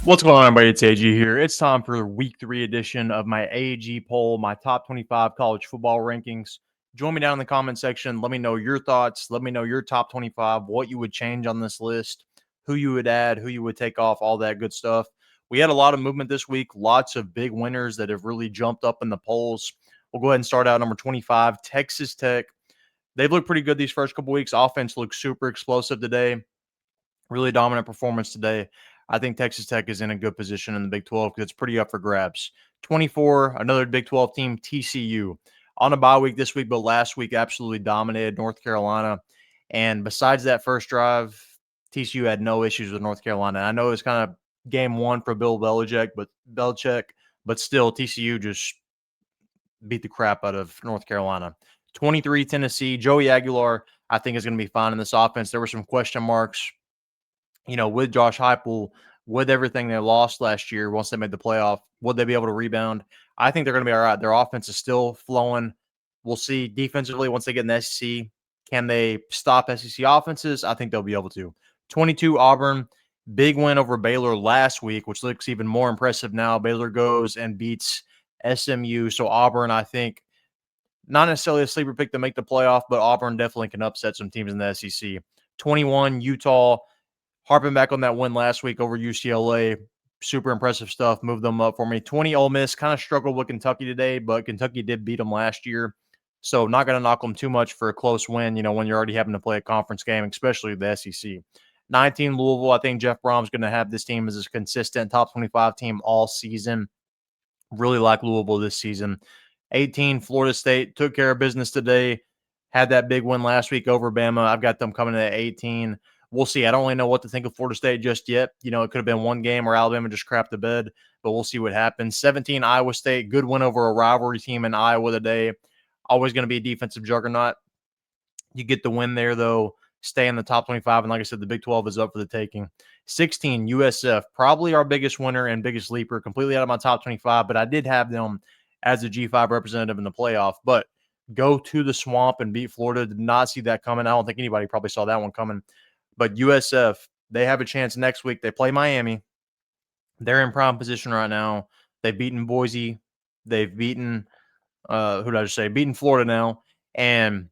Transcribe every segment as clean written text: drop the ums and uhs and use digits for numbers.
What's going on, everybody? It's AG here. It's time for the week 3 edition of my AG poll, my top 25 college football rankings. Join me down in the comment section. Let me know your thoughts. Let me know your top 25, what you would change on this list, who you would add, who you would take off, all that good stuff. We had a lot of movement this week, lots of big winners that have really jumped up in the polls. We'll go ahead and start out number 25, Texas Tech. They've looked pretty good these first couple weeks. Offense looks super explosive today. Really dominant performance today. I think Texas Tech is in a good position in the Big 12 because it's pretty up for grabs. 24, another Big 12 team, TCU. On a bye week this week, but last week absolutely dominated North Carolina. And besides that first drive, TCU had no issues with North Carolina. I know it's kind of game one for Bill Belichick, but still TCU just beat the crap out of North Carolina. 23, Tennessee. Joey Aguilar, I think, is going to be fine in this offense. There were some question marks with Josh Heupel, with everything they lost last year, once they made the playoff, would they be able to rebound? I think they're going to be all right. Their offense is still flowing. We'll see defensively once they get in the SEC. Can they stop SEC offenses? I think they'll be able to. 22, Auburn. Big win over Baylor last week, which looks even more impressive now. Baylor goes and beats SMU. So Auburn, I think, not necessarily a sleeper pick to make the playoff, but Auburn definitely can upset some teams in the SEC. 21, Utah. Harping back on that win last week over UCLA, super impressive stuff. Moved them up for me. 20, Ole Miss kind of struggled with Kentucky today, but Kentucky did beat them last year. So not going to knock them too much for a close win, when you're already having to play a conference game, especially the SEC. 19, Louisville. I think Jeff Brom's going to have this team as a consistent top 25 team all season. Really like Louisville this season. 18, Florida State. Took care of business today. Had that big win last week over Bama. I've got them coming in at 18. We'll see. I don't really know what to think of Florida State just yet. It could have been one game where Alabama just crapped the bed, but we'll see what happens. 17, Iowa State. Good win over a rivalry team in Iowa today. Always going to be a defensive juggernaut. You get the win there, though. Stay in the top 25. And like I said, the Big 12 is up for the taking. 16, USF. Probably our biggest winner and biggest leaper. Completely out of my top 25, but I did have them as a G5 representative in the playoff. But go to the swamp and beat Florida. Did not see that coming. I don't think anybody probably saw that one coming. But USF, they have a chance next week. They play Miami. They're in prime position right now. They've beaten Boise. They've beaten, beaten Florida now. And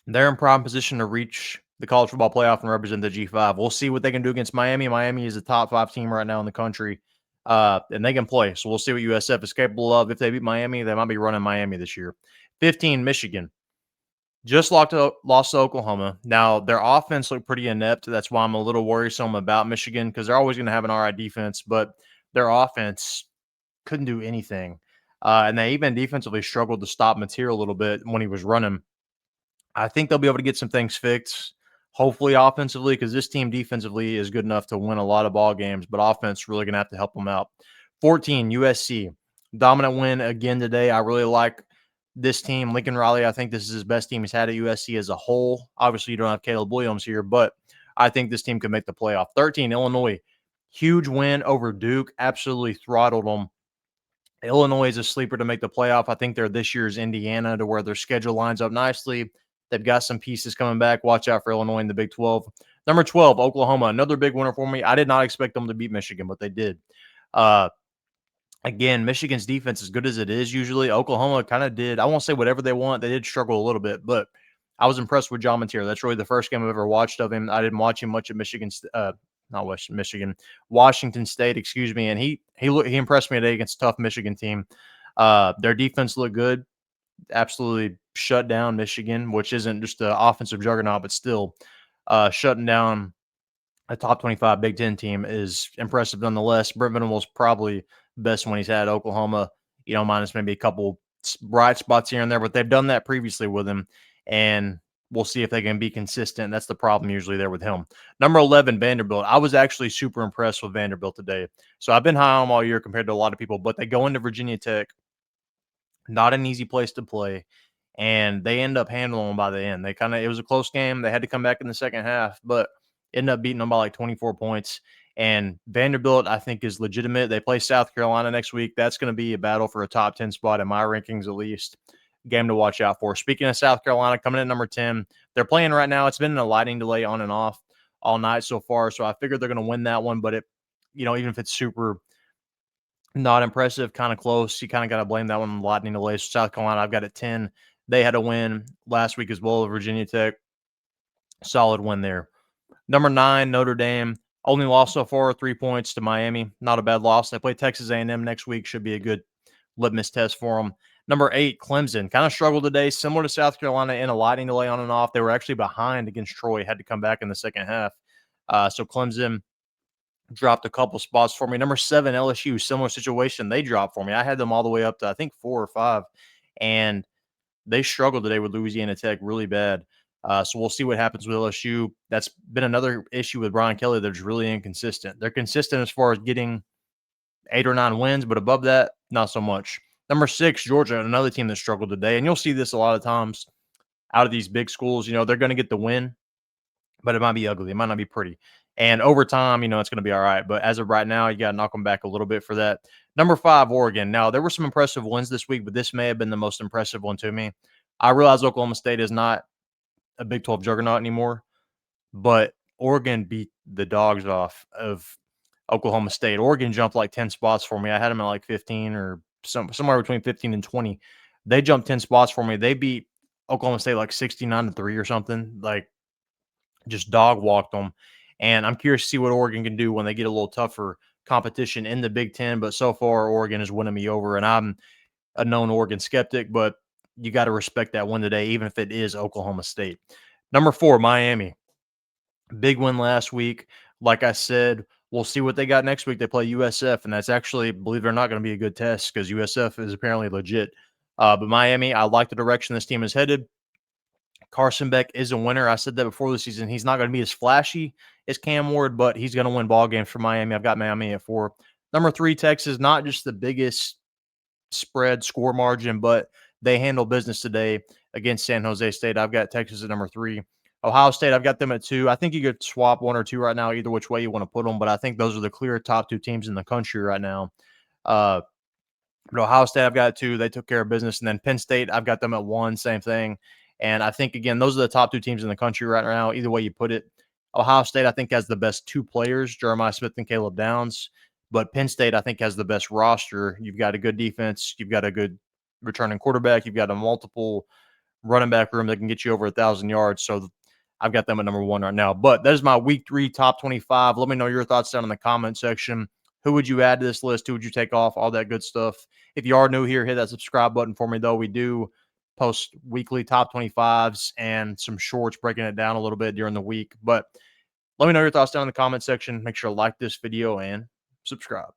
they're in prime position to reach the college football playoff and represent the G5. We'll see what they can do against Miami. Miami is a top 5 team right now in the country, and they can play. So we'll see what USF is capable of. If they beat Miami, they might be running Miami this year. 15, Michigan. Just lost to Oklahoma. Now, their offense looked pretty inept. That's why I'm a little worrisome about Michigan because they're always going to have an all right defense, but their offense couldn't do anything. And they even defensively struggled to stop Material a little bit when he was running. I think they'll be able to get some things fixed, hopefully offensively, because this team defensively is good enough to win a lot of ball games, but offense really going to have to help them out. 14, USC. Dominant win again today. I really like this team. Lincoln Riley, I think this is his best team he's had at USC as a whole. Obviously, you don't have Caleb Williams here, but I think this team could make the playoff. 13, Illinois. Huge win over Duke. Absolutely throttled them. Illinois is a sleeper to make the playoff. I think they're this year's Indiana to where their schedule lines up nicely. They've got some pieces coming back. Watch out for Illinois in the Big 12. Number 12, Oklahoma. Another big winner for me. I did not expect them to beat Michigan, but they did. Again, Michigan's defense, as good as it is usually, Oklahoma kind of did. I won't say whatever they want. They did struggle a little bit, but I was impressed with John Mateer. That's really the first game I've ever watched of him. I didn't watch him much at Washington State, excuse me. And he impressed me today against a tough Michigan team. Their defense looked good. Absolutely shut down Michigan, which isn't just an offensive juggernaut, but still shutting down a top 25 Big Ten team is impressive nonetheless. Brent Venables probably best one he's had at Oklahoma, minus maybe a couple bright spots here and there, but they've done that previously with him, and we'll see if they can be consistent. That's the problem usually there with him. Number 11, Vanderbilt. I was actually super impressed with Vanderbilt today. So I've been high on them all year compared to a lot of people, but they go into Virginia Tech. Not an easy place to play, and they end up handling them by the end. It was a close game. They had to come back in the second half, but ended up beating them by like 24 points. And Vanderbilt, I think, is legitimate. They play South Carolina next week. That's going to be a battle for a top 10 spot in my rankings, at least. Game to watch out for. Speaking of South Carolina, coming in at number 10, they're playing right now. It's been a lightning delay on and off all night so far, so I figured they're going to win that one, but even if it's super not impressive, kind of close, you kind of got to blame that one on the Lightning delay. So South Carolina, I've got at 10. They had a win last week as well. Virginia Tech, solid win there. Number 9, Notre Dame. Only lost so far, 3 points to Miami. Not a bad loss. They play Texas A&M next week. Should be a good litmus test for them. Number 8, Clemson. Kind of struggled today, similar to South Carolina in a lightning delay on and off. They were actually behind against Troy, had to come back in the second half. So Clemson dropped a couple spots for me. Number 7, LSU, similar situation. They dropped for me. I had them all the way up to, I think, 4 or 5. And they struggled today with Louisiana Tech really bad. So we'll see what happens with LSU. That's been another issue with Brian Kelly. They're just really inconsistent. They're consistent as far as getting 8 or 9 wins, but above that, not so much. Number 6, Georgia, another team that struggled today. And you'll see this a lot of times out of these big schools. They're going to get the win, but it might be ugly. It might not be pretty. And over time, it's going to be all right. But as of right now, you got to knock them back a little bit for that. Number 5, Oregon. Now, there were some impressive wins this week, but this may have been the most impressive one to me. I realize Oklahoma State is not a Big 12 juggernaut anymore, but Oregon beat the dogs off of Oklahoma State. Oregon jumped like 10 spots for me. I had them at like 15 or somewhere between 15 and 20. They jumped 10 spots for me. They beat Oklahoma State like 69-3 or something. Like, just dog walked them. And I'm curious to see what Oregon can do when they get a little tougher competition in the Big Ten. But so far, Oregon is winning me over. And I'm a known Oregon skeptic, but you got to respect that win today, even if it is Oklahoma State. Number 4, Miami. Big win last week. Like I said, we'll see what they got next week. They play USF, and that's actually, believe it or not, going to be a good test because USF is apparently legit. But Miami, I like the direction this team is headed. Carson Beck is a winner. I said that before the season. He's not going to be as flashy as Cam Ward, but he's going to win ball games for Miami. I've got Miami at 4. Number 3, Texas, not just the biggest spread score margin, but they handle business today against San Jose State. I've got Texas at number 3. Ohio State, I've got them at 2. I think you could swap 1 or 2 right now, either which way you want to put them, but I think those are the clear top 2 teams in the country right now. But Ohio State, I've got 2. They took care of business. And then Penn State, I've got them at 1, same thing. And I think, again, those are the top 2 teams in the country right now, either way you put it. Ohio State, I think, has the best 2 players, Jeremiah Smith and Caleb Downs. But Penn State, I think, has the best roster. You've got a good defense. You've got a good returning quarterback. You've got a multiple running back room that can get you over 1,000 yards. So I've got them at number 1 right now. But that is my week 3 top 25. Let me know your thoughts down in the comment section. Who would you add to this list? Who would you take off? All that good stuff. If you are new here, hit that subscribe button for me, though. We do post weekly top 25s and some shorts breaking it down a little bit during the week. But let me know your thoughts down in the comment section. Make sure to like this video and subscribe.